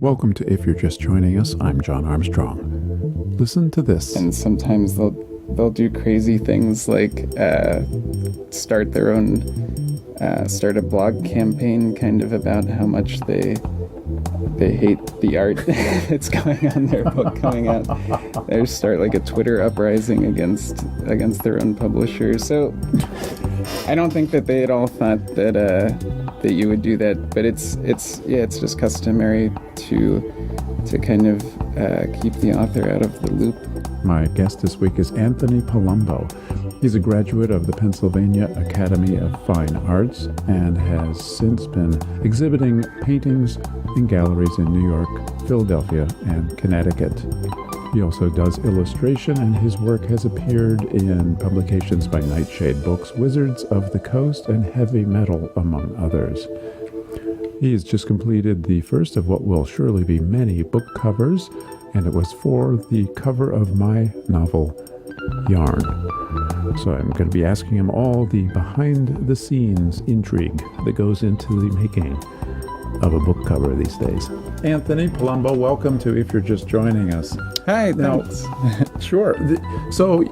Welcome to If You're Just Joining Us, I'm Jon Armstrong. Listen to this. And sometimes they'll do crazy things like start a blog campaign kind of about how much they hate the art that's going on their book coming out. They start like a Twitter uprising against their own publisher. So I don't think that they at all thought that you would do that, but it's just customary to kind of keep the author out of the loop. My guest this week is Anthony Palumbo. He's a graduate of the Pennsylvania Academy of Fine Arts and has since been exhibiting paintings in galleries in New York, Philadelphia, and Connecticut. He also does illustration, and his work has appeared in publications by Nightshade Books, Wizards of the Coast, and Heavy Metal, among others. He has just completed the first of what will surely be many book covers, and it was for the cover of my novel, Yarn. So I'm going to be asking him all the behind-the-scenes intrigue that goes into the making of a book cover these days. Anthony Palumbo, welcome to If You're Just Joining Us. Hi, thanks. Sure. So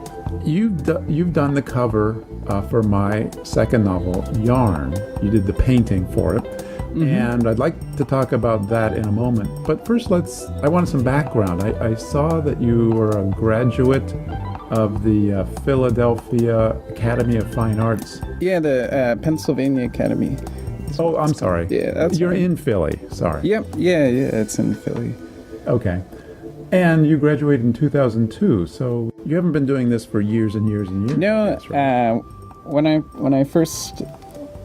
you've done the cover for my second novel, Yarn. You did the painting for it. Mm-hmm. And I'd like to talk about that in a moment. But first, I want some background. I saw that you were a graduate of the Philadelphia Academy of Fine Arts. Yeah, the Pennsylvania Academy. Oh, I'm sorry. Yeah, that's You're right. In Philly. Sorry. Yep. Yeah, it's in Philly. Okay. And you graduated in 2002, so you haven't been doing this for years and years and years. No, right. When I first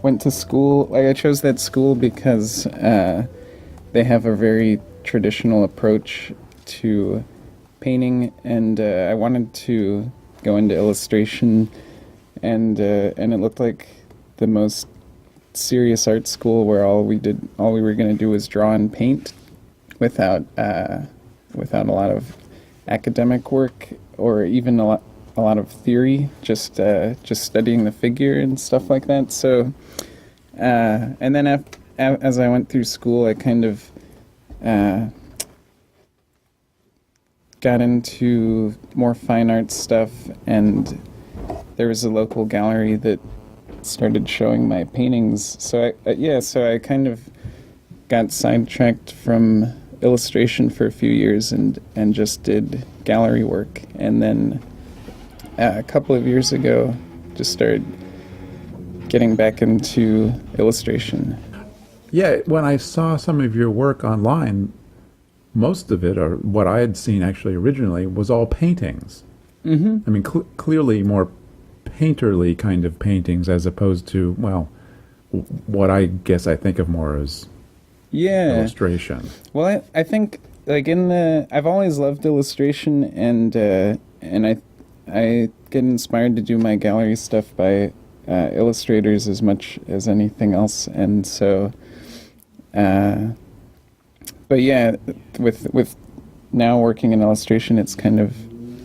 went to school, I chose that school because they have a very traditional approach to painting, and I wanted to go into illustration, and it looked like the most serious art school where all we were going to do was draw and paint without a lot of academic work or even a lot of theory, just studying the figure and stuff like that. So and then as I went through school, I kind of got into more fine arts stuff, and there was a local gallery that started showing my paintings. So I kind of got sidetracked from illustration for a few years and just did gallery work. And then a couple of years ago, just started getting back into illustration. Yeah, when I saw some of your work online, most of it, or what I had seen actually originally, was all paintings. Mm-hmm. I mean, clearly more painterly kind of paintings as opposed to, well, what I guess I think of more as illustration. Well, I think like I've always loved illustration, and I get inspired to do my gallery stuff by illustrators as much as anything else, and so but yeah, with now working in illustration, it's kind of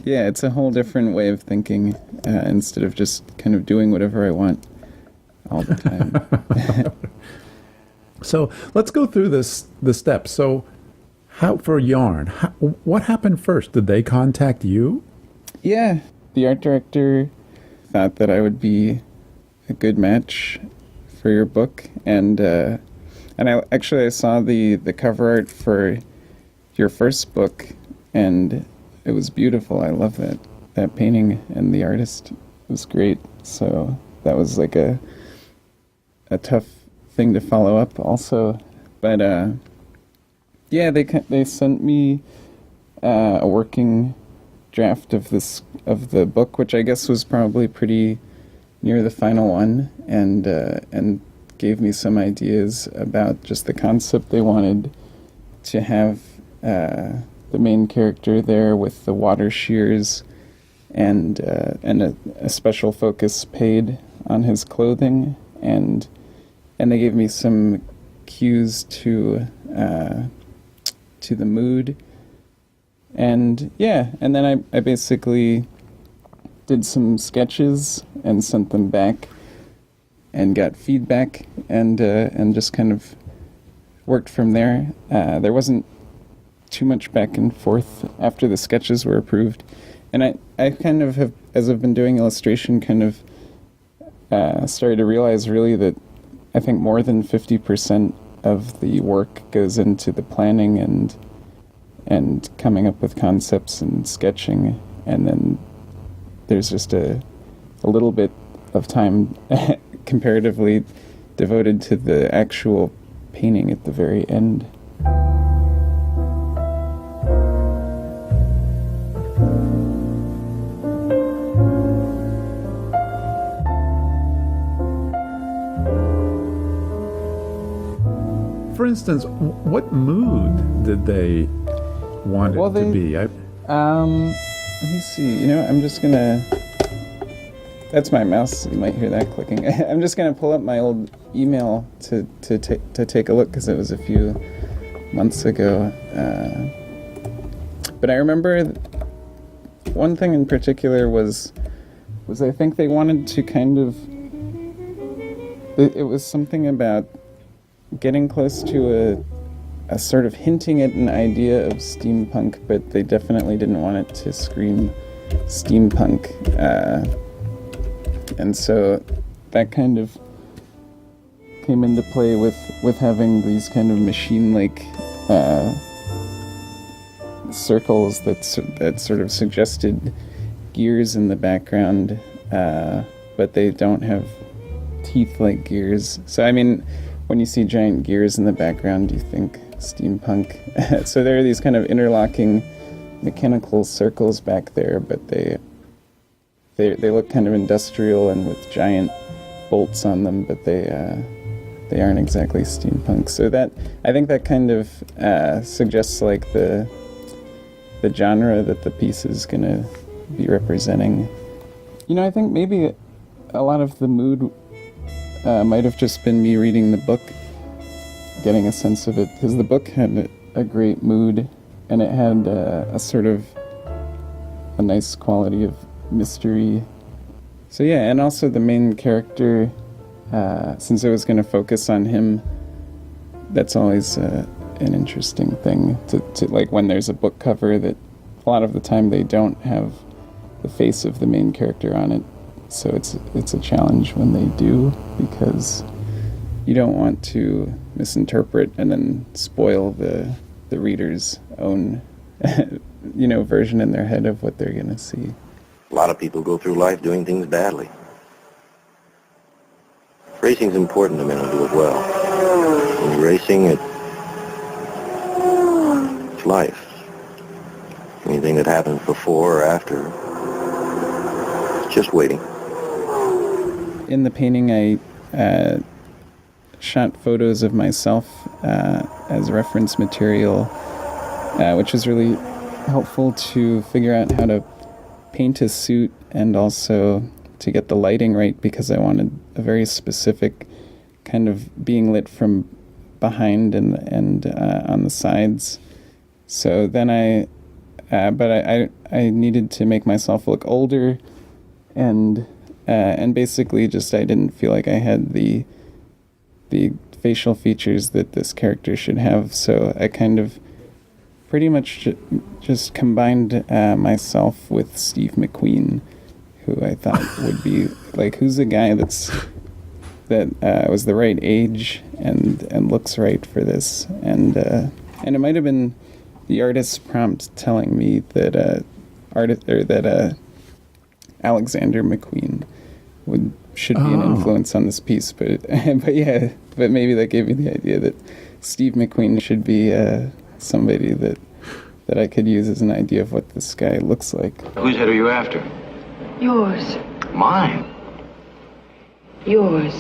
it's a whole different way of thinking, instead of just kind of doing whatever I want all the time. So let's go through the steps. So for Yarn, what happened first? Did they contact you? Yeah, the art director thought that I would be a good match for your book, and I saw the cover art for your first book, and it was beautiful. I love that painting, and the artist was great. So that was like a tough thing to follow up also. But they sent me a working draft of the book, which I guess was probably pretty near the final one, and gave me some ideas about just the concept. They wanted to have the main character there with the water shears, and a special focus paid on his clothing, and they gave me some cues to the mood, and then I basically did some sketches and sent them back and got feedback, and just kind of worked from there. There wasn't too much back and forth after the sketches were approved. And I kind of have, as I've been doing illustration, kind of started to realize really that I think more than 50% of the work goes into the planning and coming up with concepts and sketching, and then there's just a little bit of time comparatively devoted to the actual painting at the very end. For instance, what mood did they want it to be? Let me see. I'm just gonna. That's my mouse. You might hear that clicking. I'm just gonna pull up my old email to take a look because it was a few months ago. But I remember one thing in particular was I think they wanted to kind of. It was something about getting close to a sort of hinting at an idea of steampunk, but they definitely didn't want it to scream steampunk. And so that kind of came into play with having these kind of machine-like circles that sort of suggested gears in the background, but they don't have teeth like gears. So, I mean, when you see giant gears in the background, you think steampunk. So there are these kind of interlocking mechanical circles back there, but they look kind of industrial and with giant bolts on them, but they aren't exactly steampunk. So that, I think that kind of suggests like the genre that the piece is gonna be representing. I think maybe a lot of the mood might have just been me reading the book, getting a sense of it, because the book had a great mood, and it had a sort of a nice quality of mystery. So yeah, and also the main character, since I was going to focus on him, that's always an interesting thing to like when there's a book cover that a lot of the time they don't have the face of the main character on it. So it's a challenge when they do, because you don't want to misinterpret and then spoil the reader's own version in their head of what they're going to see. A lot of people go through life doing things badly. Racing's important to men who do it well. When you're racing, it's life. Anything that happens before or after, it's just waiting. In the painting, I shot photos of myself as reference material, which was really helpful to figure out how to paint a suit and also to get the lighting right, because I wanted a very specific kind of being lit from behind and on the sides. So then I needed to make myself look older, and basically just I didn't feel like I had the facial features that this character should have. So I kind of pretty much just combined myself with Steve McQueen, who I thought would be like, who's a guy that was the right age and looks right for this, and it might have been the artist's prompt telling me that Alexander McQueen should be an influence on this piece, but maybe that gave me the idea that Steve McQueen should be somebody that I could use as an idea of what this guy looks like. Whose head are you after? Yours. Mine. Yours.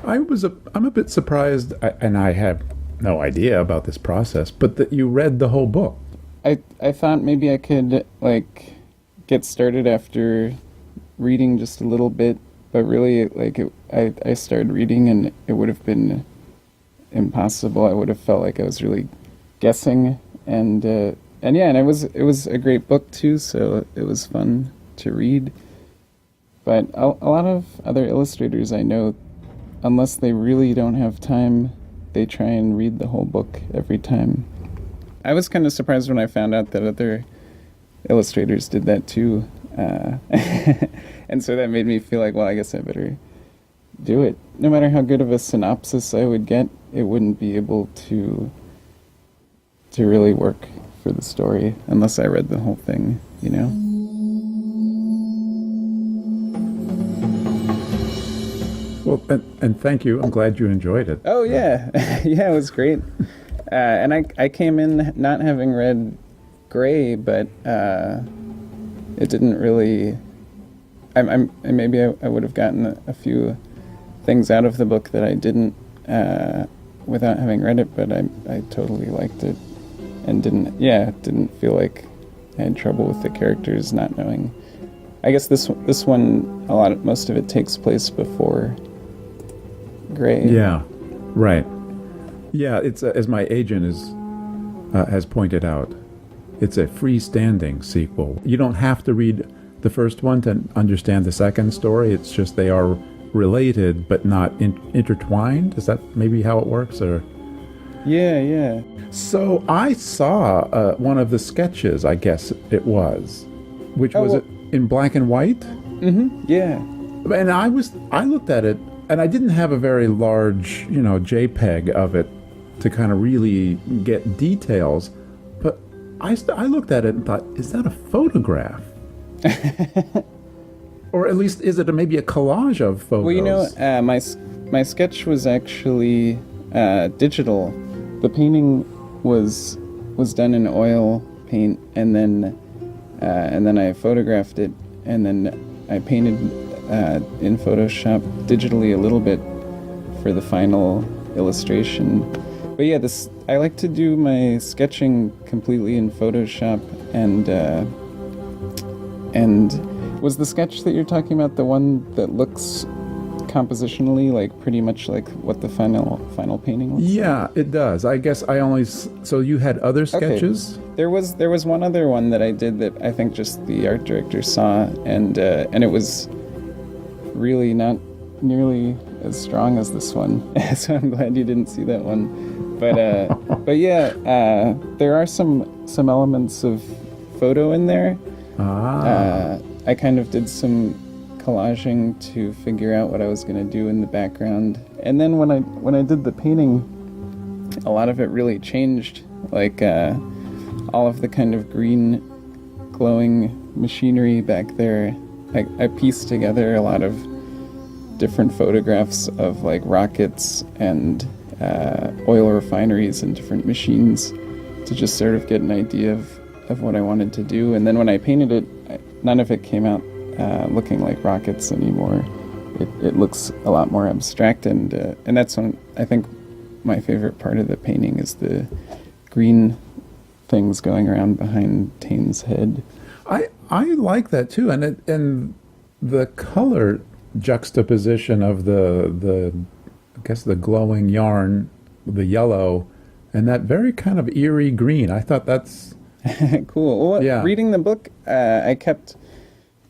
I'm a bit surprised, and I have no idea about this process, but that you read the whole book. I thought maybe I could get started after reading just a little bit, but really I started reading and it would have been impossible. I would have felt like I was really guessing, and it was a great book too, so it was fun to read. But a lot of other illustrators I know, unless they really don't have time they try and read the whole book every time. I was kind of surprised when I found out that other illustrators did that too. And so that made me feel like, well, I guess I better do it. No matter how good of a synopsis I would get, it wouldn't be able to really work for the story unless I read the whole thing, you know? Well, and thank you. I'm glad you enjoyed it. Oh, yeah. Yeah, it was great. And I came in not having read Gray, but it didn't really... maybe I would have gotten a few things out of the book that I didn't without having read it, but I totally liked it and didn't feel like I had trouble with the characters not knowing. I guess this one, most of it takes place before Gray. Yeah, right. Yeah, it's as my agent has pointed out, it's a freestanding sequel. You don't have to read the first one to understand the second story. It's just they are related but not intertwined. Is that maybe how it works? Or Yeah. so I saw one of the sketches, I guess it was, which was it in black and white? Mm-hmm. Yeah. And I looked at it, and I didn't have a very large, JPEG of it to kind of really get details. But I looked at it and thought, is that a photograph? Or at least, is it maybe a collage of photos? Well, my sketch was actually digital. The painting was done in oil paint, and then I photographed it, and then I painted in Photoshop digitally a little bit for the final illustration. But yeah, I like to do my sketching completely in Photoshop, and was the sketch that you're talking about the one that looks compositionally like pretty much like what the final painting looks like? Yeah, it does. I guess so you had other sketches? Okay. There was one other one that I did that I think just the art director saw, and it was really not nearly as strong as this one. So I'm glad you didn't see that one. But yeah, there are some elements of photo in there. I kind of did some collaging to figure out what I was going to do in the background, and then when I did the painting, a lot of it really changed. Like all of the kind of green glowing machinery back there, I pieced together a lot of different photographs of like rockets and oil refineries and different machines to just sort of get an idea of what I wanted to do. And then when I painted it, none of it came out looking like rockets anymore. It looks a lot more abstract, and that's when I think my favorite part of the painting is the green things going around behind Tane's head. I like that too, and the color juxtaposition of the I guess the glowing yarn, the yellow, and that very kind of eerie green. I thought that's cool. Well, yeah. Reading the book, I kept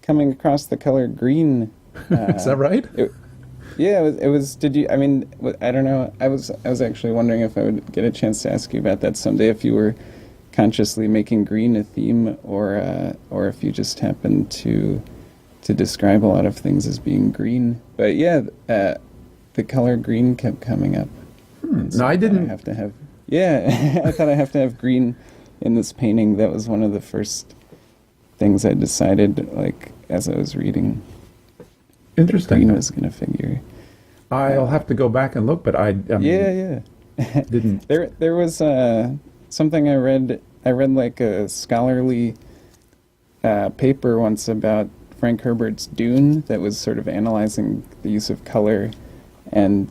coming across the color green. Is that right? It was. Did you? I mean, I don't know. I was actually wondering if I would get a chance to ask you about that someday. If you were consciously making green a theme, or if you just happened to describe a lot of things as being green. But yeah, the color green kept coming up. So no, I didn't. I thought I have to have green in this painting. That was one of the first things I decided, like, as I was reading. Interesting. Green was going to figure. I'll have to go back and look, but I didn't. There was something I read. I read like a scholarly paper once about Frank Herbert's Dune that was sort of analyzing the use of color, and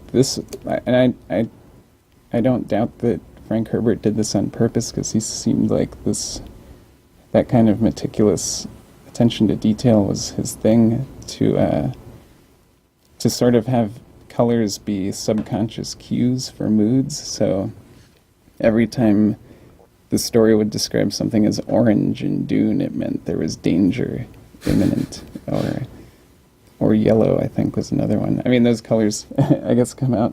I don't doubt that Frank Herbert did this on purpose, because he seemed like that kind of meticulous attention to detail was his thing, to sort of have colors be subconscious cues for moods. So every time the story would describe something as orange in Dune, it meant there was danger imminent, or yellow, I think, was another one. I mean, those colors, I guess, come out